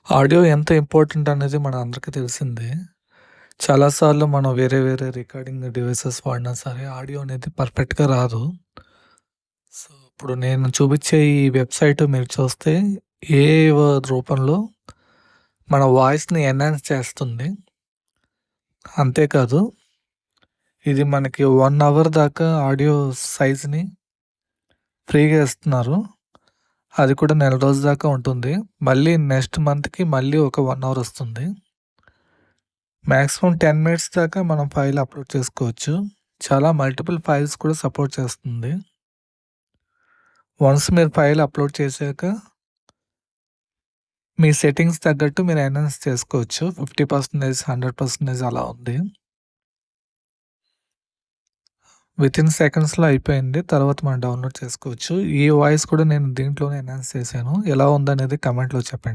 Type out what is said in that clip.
Audio ఎంత important అనేది మన అందరికీ తెలిసిందే. చాలా సార్లు మనం వేరే వేరే రికార్డింగ్ డివైసెస్ వాడినా సరే ఆడియో అనేది పర్ఫెక్ట్‌గా రాదు. సో, ఇప్పుడు నేను చూపించే ఈ వెబ్‌సైట్ మీరు చూస్తే ఏఐ రూపంలో మన వాయిస్‌ని ఎన్హాన్స్ చేస్తుంది. అంతేకాదు ఇది మనకి 1 అవర్ దాకా ఆడియో సైజ్‌ని ఫ్రీగా ఇస్తున్నారు. అది కూడా నెల రోజుల దాకా ఉంటుంది. మళ్ళీ నెక్స్ట్ మంత్‌కి మళ్ళీ ఒక 1 అవర్ వస్తుంది. మాక్సిమం 10 మినిట్స్ దాకా మనం ఫైల్ అప్లోడ్ చేసుకోవచ్చు. చాలా మల్టిపుల్ ఫైల్స్ కూడా సపోర్ట్ చేస్తుంది. వన్స్ మీరు ఫైల్ అప్లోడ్ చేశాక మీ సెట్టింగ్స్ తగ్గట్టు మీరు ఎన్హాన్స్ చేసుకోవచ్చు. 50%, 100% అలా ఉంది. వితిన్ సెకండ్స్‌లో అయిపోయింది. తర్వాత మనం డౌన్లోడ్ చేసుకోవచ్చు. ఈ వాయిస్ కూడా నేను దీంట్లోనే ఎన్హాన్స్ చేశాను. ఎలా ఉందనేది కామెంట్‌లో చెప్పండి.